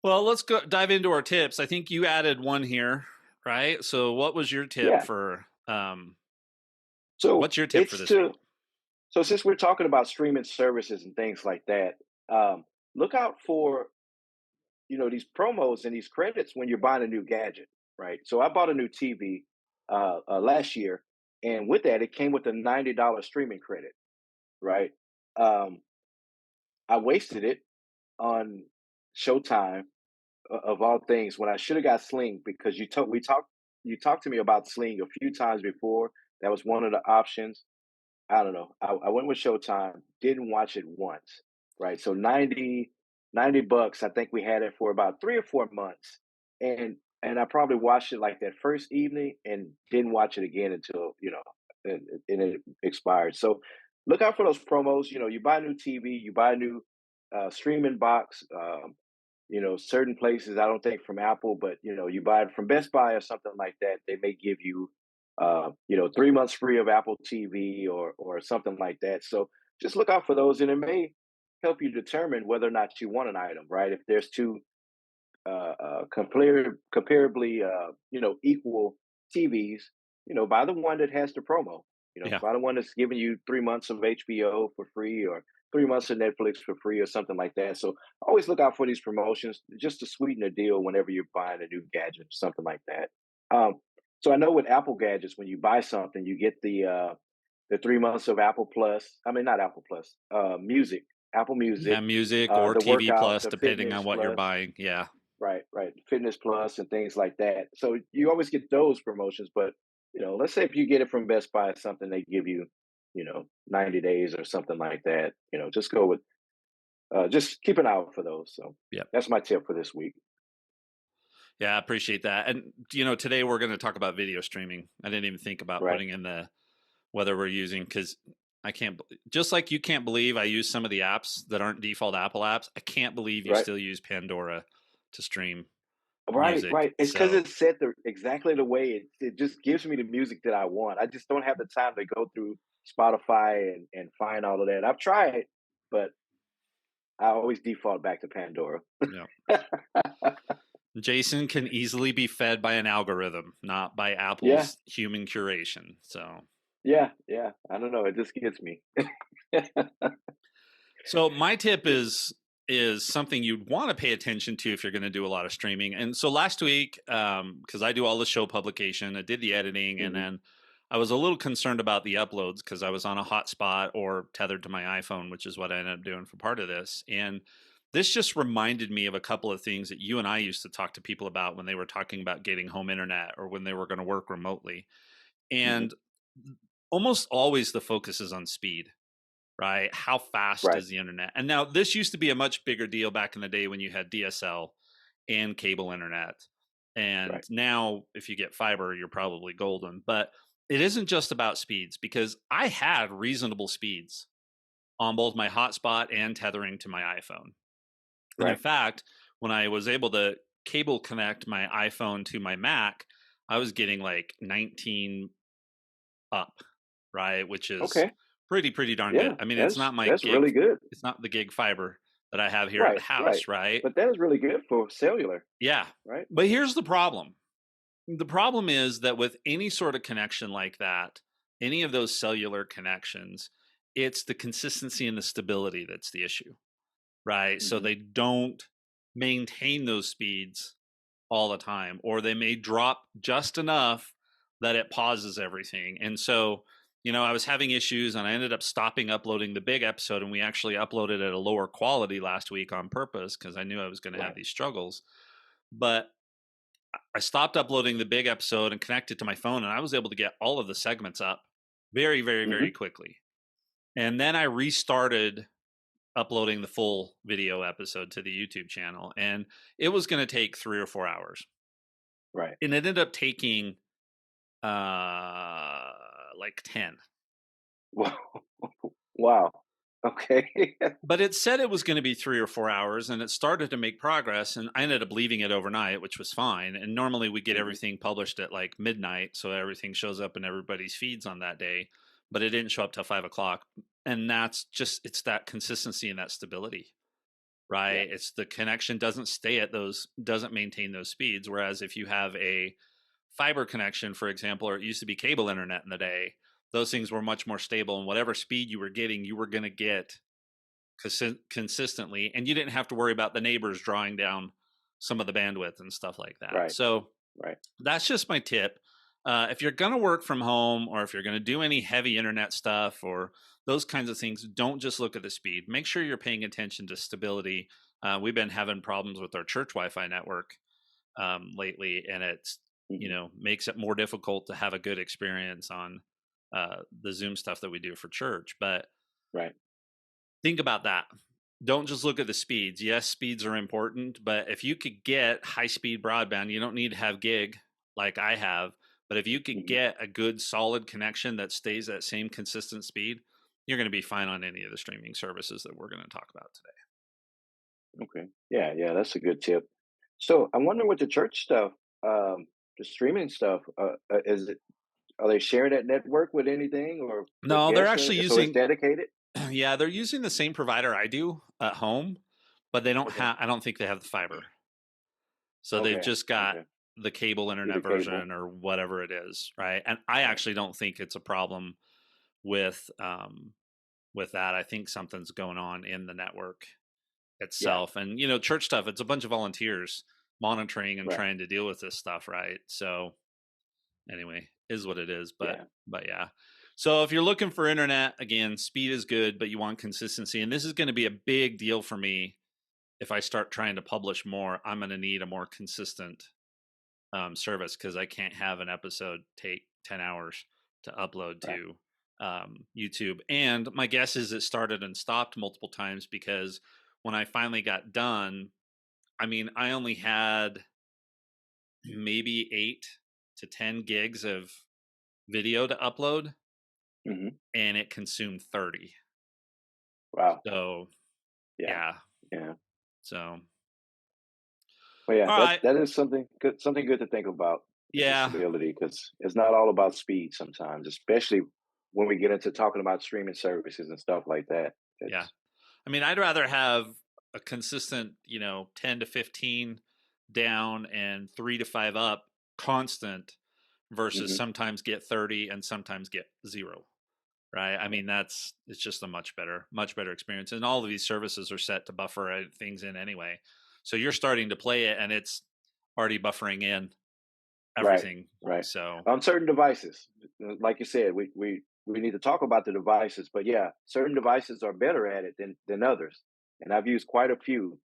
Well, let's go dive into our tips. I think you added one here, right? So, what was your tip Yeah. for? So What's your tip for it's this week? to so since we're talking about streaming services and things like that, look out for these promos and these credits when you're buying a new gadget, right? So I bought a new TV last year, and with that, it came with a $90 streaming credit, right? Um, I wasted it on Showtime of all things when I should have got Sling because you talked to me about Sling a few times before. That was one of the options. I don't know. I went with Showtime, didn't watch it once, right? So 90 bucks, I think we had it for about 3 or 4 months. And I probably watched it like that first evening and didn't watch it again until, and it expired. So look out for those promos. You buy a new TV, you buy a new streaming box. Certain places, I don't think from Apple, but you buy it from Best Buy or something like that, they may give you 3 months free of Apple TV or something like that. So just look out for those, and it may help you determine whether or not you want an item, right? If there's two comparably equal TVs, buy the one that has the promo. Yeah, Buy the one that's giving you 3 months of HBO for free or 3 months of Netflix for free or something like that. So always look out for these promotions just to sweeten the deal whenever you're buying a new gadget, something like that. So I know with Apple gadgets, when you buy something, you get the 3 months of Apple Plus. I mean, not Apple Plus, music, Apple yeah, Music, music or the TV workout, Plus, the depending on fitness what you're plus. buying. Yeah, Right, right. Fitness Plus and things like that. So you always get those promotions, but let's say if you get it from Best Buy, it's something they give you, 90 days or something like that. Just go with just keep an eye out for those. So yep, that's my tip for this week. yeah. I appreciate that. And today we're going to talk about video streaming. I didn't even think about Right. putting in the whether we're using because I can't just like you can't believe I use some of the apps that aren't default Apple apps. I can't believe you Right. still use Pandora to stream Right, music. right. It's because So it's set exactly the way it just gives me the music that I want. I just don't have the time to go through Spotify and find all of that. I've tried, but I always default back to Pandora. yeah. Jason can easily be fed by an algorithm, not by Yeah, Apple's human curation. So, yeah, yeah. I don't know. It just gets me. so my tip is something you'd want to pay attention to if you're going to do a lot of streaming. And so last week, because I do all the show publication, I did the editing, and Mhm. then I was a little concerned about the uploads because I was on a hotspot or tethered to my iPhone, which is what I ended up doing for part of this. And this just reminded me of a couple of things that you and I used to talk to people about when they were talking about getting home internet or when they were going to work remotely. Mhm. And almost always the focus is on speed, right? How fast Right, is the internet? And now this used to be a much bigger deal back in the day when you had DSL and cable internet. And right. now if you get fiber, you're probably golden. But it isn't just about speeds because I had reasonable speeds on both my hotspot and tethering to my iPhone. And in Right. fact, when I was able to cable connect my iPhone to my Mac, I was getting like 19 up, right? Which is Okay. pretty darn good. Yeah, I mean, that's really good. it's not the gig fiber that I have here at the Right, right. house, right? But that is really good for cellular, Yeah. right? But here's the problem. The problem is that with any sort of connection like that, any of those cellular connections, it's the consistency and the stability that's the issue, right? So Mhm. they don't maintain those speeds all the time, or they may drop just enough that it pauses everything. And so, I was having issues and I ended up stopping uploading the big episode. And we actually uploaded at a lower quality last week on purpose because I knew I was going to have Right. these struggles. But I stopped uploading the big episode and connected to my phone, and I was able to get all of the segments up very Mhm. quickly. And then I restarted uploading the full video episode to the YouTube channel, and it was going to take 3 or 4 hours. Right. And it ended up taking like 10. Wow. Wow. Okay. But it said it was going to be 3 or 4 hours, and it started to make progress. And I ended up leaving it overnight, which was fine. And normally we get Mhm. everything published at like midnight, so everything shows up in everybody's feeds on that day. But it didn't show up till 5 o'clock, and that's just it's that consistency and that stability. Yeah. right? It's the connection doesn't stay at those, doesn't maintain those speeds. Whereas if you have a fiber connection, for example, or it used to be cable internet in the day, those things were much more stable. And whatever speed you were getting, you were going to get consistently. And you didn't have to worry about the neighbors drawing down some of the bandwidth and stuff like that. Right. So Right. that's just my tip. If you're going to work from home or if you're going to do any heavy internet stuff or those kinds of things, don't just look at the speed. Make sure you're paying attention to stability. We've been having problems with our church Wi-Fi network lately, and it's Hmm. makes it more difficult to have a good experience on the Zoom stuff that we do for church. But Right. think about that. Don't just look at the speeds. Yes, speeds are important, but if you could get high speed broadband, you don't need to have gig like I have. But if you could Hmm. get a good solid connection that stays that same consistent speed, you're going to be fine on any of the streaming services that we're going to talk about today. Okay. Yeah. Yeah. That's a good tip. So I'm wondering with the church stuff, the streaming stuff, is it, are they sharing that network with anything or with No, they're guests? actually So it's using dedicated? yeah, they're using the same provider I do at home, but they don't Okay. have I don't think they have the fiber. So they've Okay. just got Okay. the cable Through the internet cable. version or whatever it is, right? And I Right. actually don't think it's a problem with with that. I think something's going on in the network Yeah. itself. And church stuff, it's a bunch of volunteers monitoring and Right. trying to deal with this stuff, right? So anyway, is what it is, Yeah. but yeah. So if you're looking for internet, again, speed is good, but you want consistency. And this is going to be a big deal for me if I start trying to publish more. I'm going to need a more consistent service because I can't have an episode take 10 hours to upload Right. to YouTube. And my guess is it started and stopped multiple times because when I finally got done, I mean, I only had maybe 8 to 10 gigs of video to upload Hmm. and it consumed 30. Wow. So, Yeah. yeah. Yeah. So, Well, yeah, all that right. that is something good to think about is the Yeah. stability because it's not all about speed sometimes, especially when we get into talking about streaming services and stuff like that. Yeah. It's I mean, I'd rather have a consistent, 10 to 15 down and 3 to 5 up constant versus hmm sometimes get 30 and sometimes get 0, right? I right, mean, it's just a much better experience. And all of these services are set to buffer things in anyway. So you're starting to play it and it's already buffering in right, everything. right. So, On certain devices, like you said, we need to talk about the devices, but yeah, certain devices are better at it than others, and I've used quite a few.